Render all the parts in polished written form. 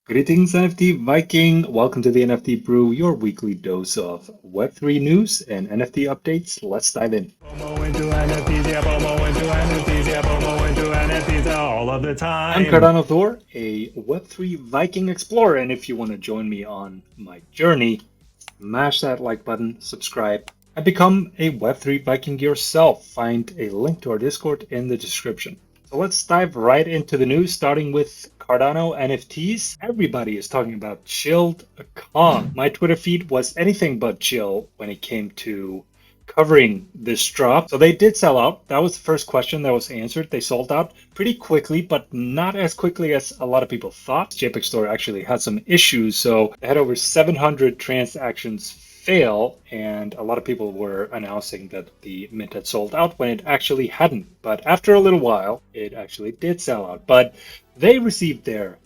Greetings, NFT Viking. Welcome to the NFT Brew, your weekly dose of Web3 news and NFT updates. Let's dive in. All of the time. I'm CardanoThor, a Web3 Viking explorer, and if you want to join me on my journey, smash that like button, subscribe, and become a Web3 Viking yourself. Find a link to our Discord in the description. So let's dive right into the news, starting with Cardano NFTs. Everybody is talking about chilled Kong. My Twitter feed was anything but chill when it came to covering this drop. So they did sell out. That was the first question that was answered. They sold out pretty quickly, but not as quickly as a lot of people thought. JPEG Store actually had some issues. So they had over 700 transactions fail, and a lot of people were announcing that the mint had sold out when it actually hadn't. But after a little while, it actually did sell out. But they received their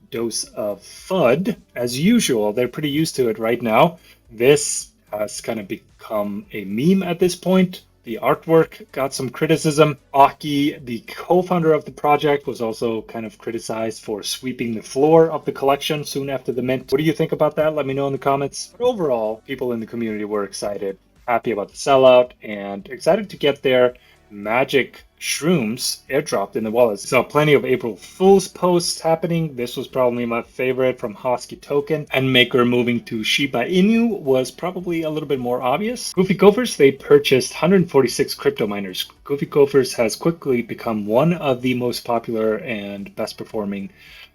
dose of FUD. As usual, they're pretty used to it right now. This has kind of become a meme at this point. The artwork got some criticism. Aki, the co-founder of the project, was also kind of criticized for sweeping the floor of the collection soon after the mint. What do you think about that? Let me know in the comments. But overall, people in the community were excited, happy about the sellout, and excited to get their magic shrooms airdropped in the wallet. Saw plenty of April Fool's posts happening. This was probably my favorite from Hosky Token. And Maker moving to Shiba Inu was probably a little bit more obvious. Goofy Gophers, they purchased 146 crypto miners. Goofy Gophers has quickly become one of the most popular and best performing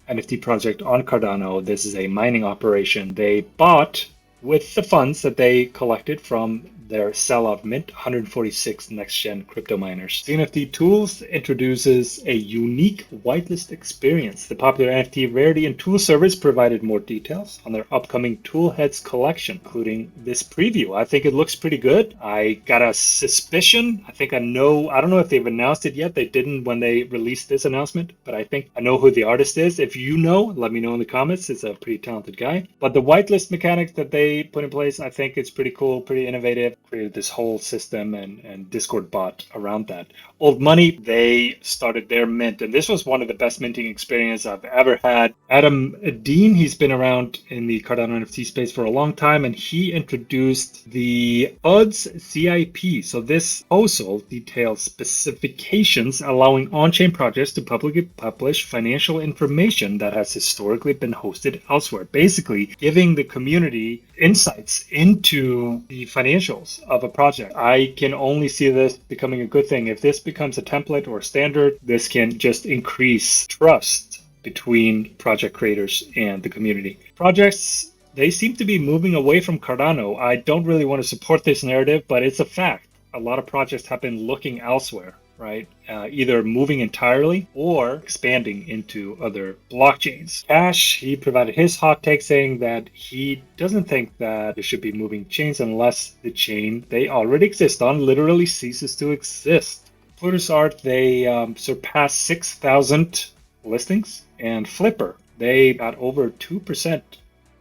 NFT project on Cardano. This is a mining operation. They bought, with the funds that they collected from their sellout mint, 146 next-gen crypto miners. NFT Tools introduces a unique whitelist experience. The popular NFT Rarity and Tool service provided more details on their upcoming ToolHeads collection, including this preview. I think it looks pretty good. I got a suspicion. I don't know if they've announced it yet. They didn't when they released this announcement, but I think I know who the artist is. If you know, let me know in the comments. It's a pretty talented guy. But the whitelist mechanics that they put in place, I think it's pretty cool, pretty innovative. Created this whole system and Discord bot around that. Old Money, they started their mint, and this was one of the best minting experiences I've ever had. Adam Dean, he's been around in the Cardano NFT space for a long time, and he introduced the UDS CIP. So this proposal details specifications allowing on-chain projects to publicly publish financial information that has historically been hosted elsewhere, basically giving the community insights into the financials of a project. I can only see this becoming a good thing. If this becomes a template or standard, this can just increase trust between project creators and the community. Projects, they seem to be moving away from Cardano. I don't really want to support this narrative, but it's a fact. A lot of projects have been looking elsewhere, right? Either moving entirely or expanding into other blockchains. Cash, he provided his hot take saying that he doesn't think that there should be moving chains unless the chain they already exist on literally ceases to exist. Plutus Art, they surpassed 6,000 listings, and Flipper, they got over 2%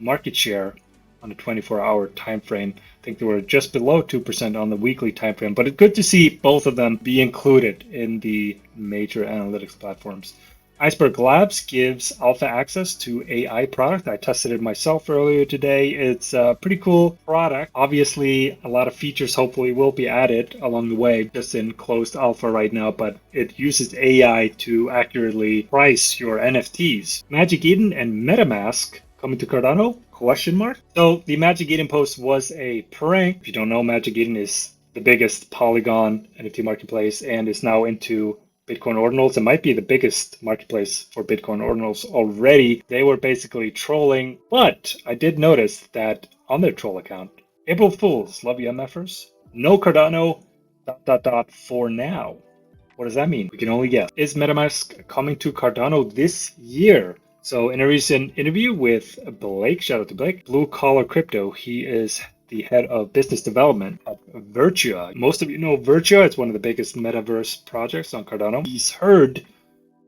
market share on a 24-hour time frame. I think they were just below 2% on the weekly time frame, but it's good to see both of them be included in the major analytics platforms. Iceberg Labs gives alpha access to AI product. I tested it myself earlier today. It's a pretty cool product. Obviously, a lot of features hopefully will be added along the way, just in closed alpha right now, but it uses AI to accurately price your NFTs. Magic Eden and MetaMask coming to Cardano? Question mark. So the Magic Eden post was a prank. If you don't know, Magic Eden is the biggest Polygon NFT marketplace and is now into Bitcoin ordinals. It might be the biggest marketplace for Bitcoin ordinals already. They were basically trolling, but I did notice that on their troll account, April Fools, love you MFers, no Cardano ... for now. What does that mean? We can only guess. Is MetaMask coming to Cardano this year? So in a recent interview with Blake, shout out to Blake, Blue Collar Crypto, he is the head of business development at Virtua. Most of you know Virtua. It's one of the biggest metaverse projects on Cardano. He's heard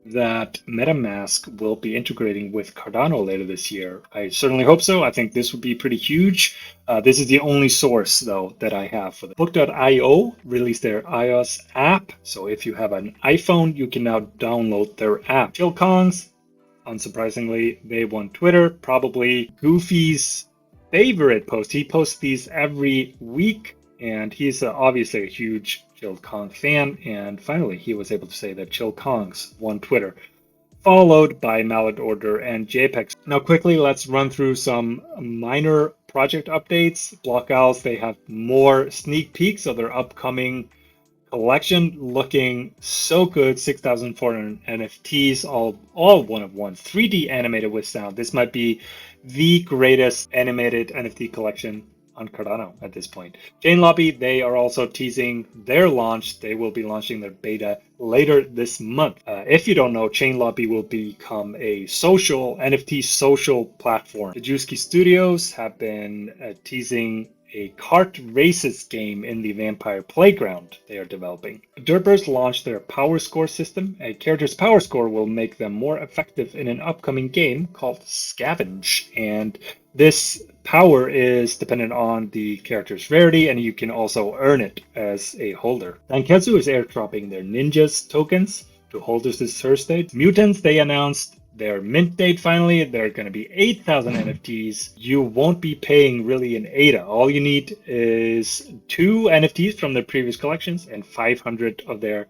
that MetaMask will be integrating with Cardano later this year. I certainly hope so. I think this would be pretty huge. This is the only source, though, that I have for this. Book.io released their iOS app. So if you have an iPhone, you can now download their app. Chill Kongs, Unsurprisingly, they won Twitter, probably Goofy's favorite post. He posts these every week, and he's obviously a huge Chill Kong fan. And finally, he was able to say that Chill Kongs won Twitter, followed by Mallet Order and JPEG. Now, quickly, let's run through some minor project updates. Block Owls, they have more sneak peeks of their upcoming collection, looking so good. 6,400 NFTs, all one of one, 3D animated with sound. This might be the greatest animated NFT collection on Cardano at this point. Chain Lobby, they are also teasing their launch. They will be launching their beta later this month. If you don't know, Chain Lobby will become a social NFT social platform. The Juicy Studios have been teasing a kart races game in the Vampire Playground they are developing. Derpers launched their Power Score system. A character's power score will make them more effective in an upcoming game called Scavenge. And this power is dependent on the character's rarity, and you can also earn it as a holder. Danketsu is airdropping their Ninjas tokens to holders this Thursday. Mutants, they announced their mint date finally. They're going to be 8,000 NFTs. You won't be paying really an ADA. All you need is 2 NFTs from their previous collections and 500 of their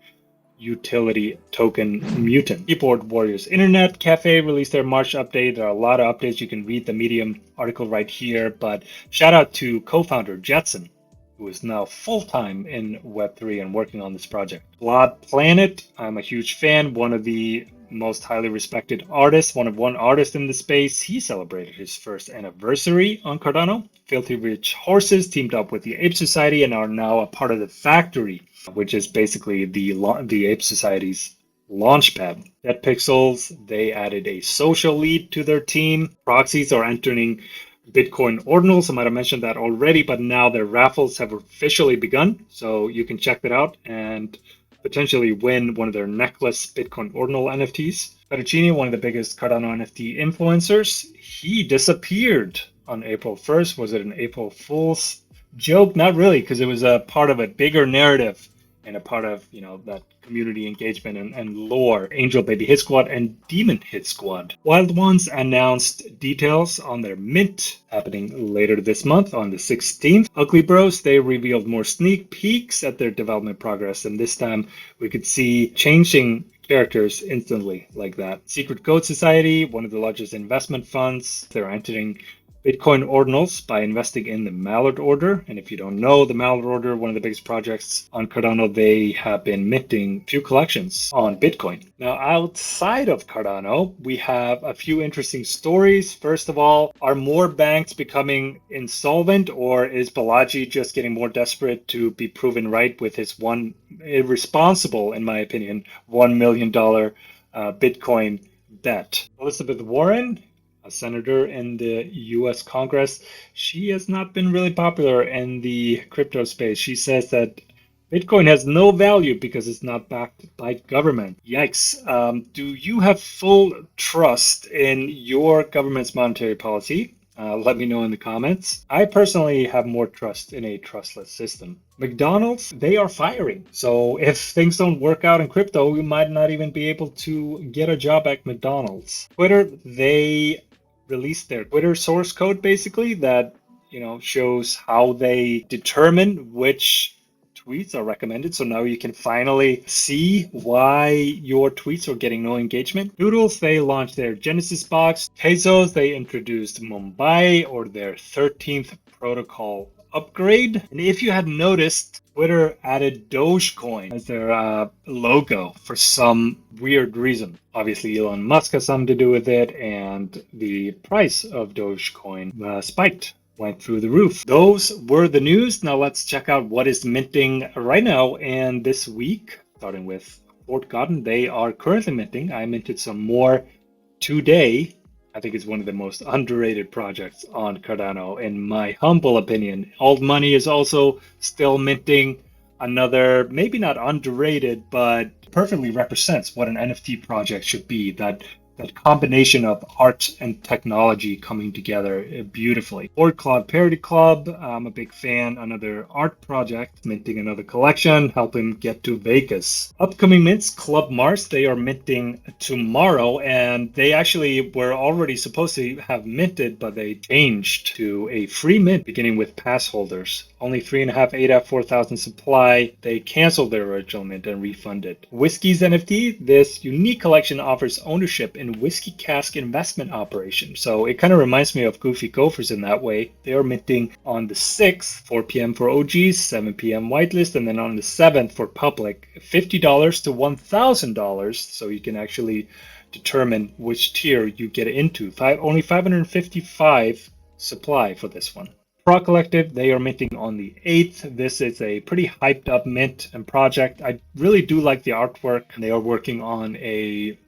utility token mutant. Keyboard Warriors Internet Cafe released their March update. There are a lot of updates. You can read the Medium article right here, but shout out to co-founder Jetson, who is now full-time in Web3 and working on this project. Blood Planet, I'm a huge fan, one of the most highly respected artists, one artist in the space. He celebrated his first anniversary on Cardano. Filthy Rich Horses teamed up with the Ape Society and are now a part of the Factory, which is basically the Ape Society's launchpad. Dead Pixels, they added a social lead to their team. Proxies are entering Bitcoin ordinals. I might have mentioned that already, but now their raffles have officially begun, so you can check that out and potentially win one of their necklace Bitcoin ordinal NFTs. Fettuccine, one of the biggest Cardano NFT influencers, he disappeared on April 1st. Was it an April Fool's joke? Not really, because it was a part of a bigger narrative and a part of, that community engagement and lore. Angel Baby Hit Squad and Demon Hit Squad. Wild Ones announced details on their mint happening later this month on the 16th. Ugly Bros, they revealed more sneak peeks at their development progress, and this time we could see changing characters instantly like that. Secret Code Society, one of the largest investment funds, they're entering Bitcoin ordinals by investing in the Mallet Order. And if you don't know, the Mallet Order, one of the biggest projects on Cardano, they have been minting 2 collections on Bitcoin. Now, outside of Cardano, we have a few interesting stories. First of all, are more banks becoming insolvent, or is Balaji just getting more desperate to be proven right with his irresponsible, in my opinion, $1 million Bitcoin debt? Elizabeth Warren, a senator in the US Congress, she has not been really popular in the crypto space. She says that Bitcoin has no value because it's not backed by government. Yikes. Do you have full trust in your government's monetary policy? Let me know in the comments. I personally have more trust in a trustless system. McDonald's, they are firing. So if things don't work out in crypto, we might not even be able to get a job at McDonald's. Twitter, they released their Twitter source code, basically, that shows how they determine which tweets are recommended. So now you can finally see why your tweets are getting no engagement. Noodles, they launched their Genesis box. Tezos, they introduced Mumbai, or their 13th protocol upgrade. And if you had noticed, Twitter added Dogecoin as their logo for some weird reason. Obviously, Elon Musk has something to do with it, and the price of Dogecoin spiked, went through the roof. Those were the news. Now let's check out what is minting right now and this week, starting with Fort Cotton. They are currently minting. I minted some more today. I think it's one of the most underrated projects on Cardano, in my humble opinion. Old Money is also still minting. Another, maybe not underrated, but perfectly represents what an NFT project should be. That that combination of art and technology coming together beautifully. Board Cloud Parody Club, I'm a big fan. Another art project, minting another collection, help him get to Vegas. Upcoming mints, Club Mars, they are minting tomorrow, and they actually were already supposed to have minted, but they changed to a free mint beginning with pass holders. Only 3.5 ADA 4,000 supply. They canceled their original mint and refunded. Whiskey's NFT, this unique collection offers ownership in Whiskey Cask investment operation. So it kind of reminds me of Goofy Gophers in that way. They are minting on the 6th, 4 p.m. for OGs, 7 p.m. whitelist, and then on the 7th for public, $50 to $1,000. So you can actually determine which tier you get into. Only 555 supply for this one. Pro Collective, they are minting on the 8th. This is a pretty hyped up mint and project. I really do like the artwork. They are working on a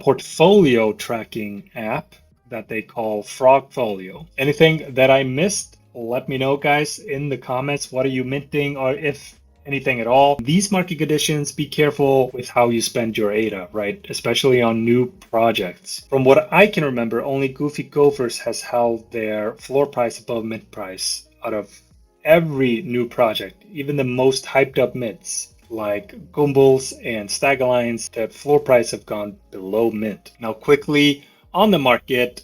portfolio tracking app that they call Frogfolio. Anything that I missed, let me know, guys, in the comments. What are you minting, or if anything at all? These market conditions, be careful with how you spend your ADA, right? Especially on new projects. From what I can remember, only Goofy Gophers has held their floor price above mint price out of every new project, even the most hyped up mints like Gumbles and Stag Alliance. The floor price have gone below mint. Now quickly on the market,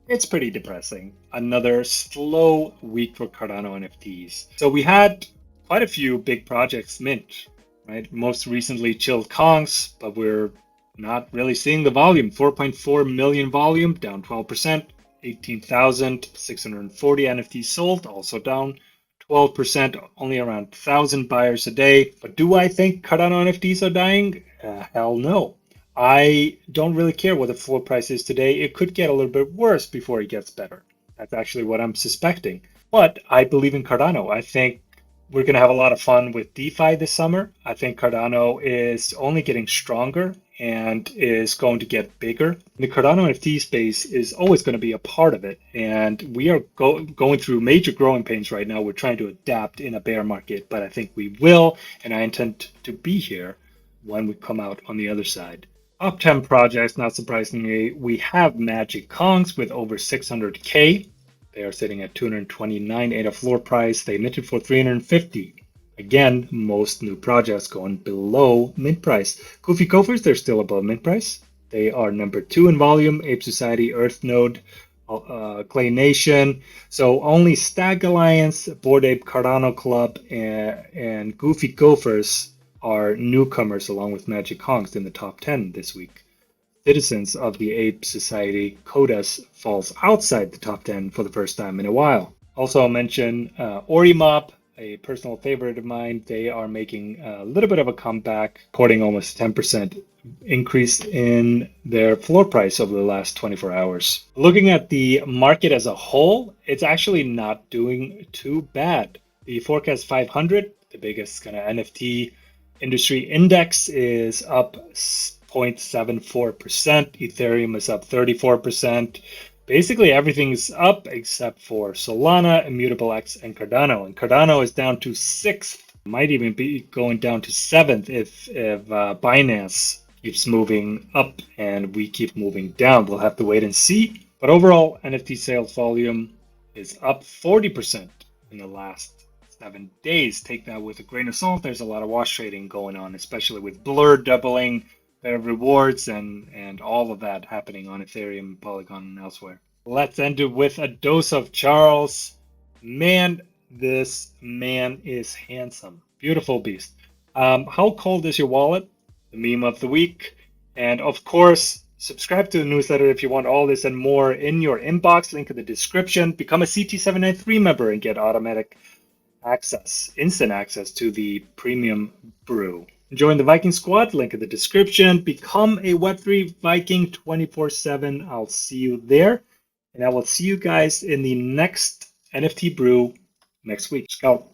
it's pretty depressing. Another slow week for Cardano NFTs. So we had quite a few big projects mint, right? Most recently Chilled Kongs, but we're not really seeing the volume. 4.4 million volume, down 12%. 18,640 NFTs sold, also down 12%, only around 1,000 buyers a day. But do I think Cardano NFTs are dying? Hell no. I don't really care what the floor price is today. It could get a little bit worse before it gets better. That's actually what I'm suspecting. But I believe in Cardano. I think we're going to have a lot of fun with DeFi this summer. I think Cardano is only getting stronger and is going to get bigger. The Cardano NFT space is always going to be a part of it. And we are going through major growing pains right now. We're trying to adapt in a bear market, but I think we will. And I intend to be here when we come out on the other side. Top 10 projects, not surprisingly, we have Magic Kongs with over 600K. They are sitting at 229 ADA floor price. They minted for 350. Again, most new projects going below mint price. Goofy Gophers, they're still above mint price. They are number 2 in volume. Ape Society, Earth Node, Clay Nation. So only Stag Alliance, Bored Ape Cardano Club, and Goofy Gophers are newcomers along with Magic Kongs in the top 10 this week. Citizens of the Ape Society, Codas, falls outside the top 10 for the first time in a while. Also, I'll mention Orimob, a personal favorite of mine. They are making a little bit of a comeback, recording almost 10% increase in their floor price over the last 24 hours. Looking at the market as a whole, it's actually not doing too bad. The Forecast 500, the biggest kind of NFT industry index, is up 0.74%. Ethereum is up 34%. Basically, everything's up except for Solana, Immutable X, and Cardano. And Cardano is down to 6th. Might even be going down to 7th if Binance keeps moving up and we keep moving down. We'll have to wait and see. But overall, NFT sales volume is up 40% in the last 7 days. Take that with a grain of salt. There's a lot of wash trading going on, especially with Blur doubling their rewards and all of that happening on Ethereum, Polygon, and elsewhere. Let's end it with a dose of Charles. Man, this man is handsome. Beautiful beast. How cold is your wallet? The meme of the week. And of course, subscribe to the newsletter if you want all this and more in your inbox. Link in the description. Become a CT793 member and get automatic access, instant access to the premium brew. Join the Viking Squad, link in the description. Become a Web3 Viking 24/7. I'll see you there. And I will see you guys in the next NFT brew next week. Ciao.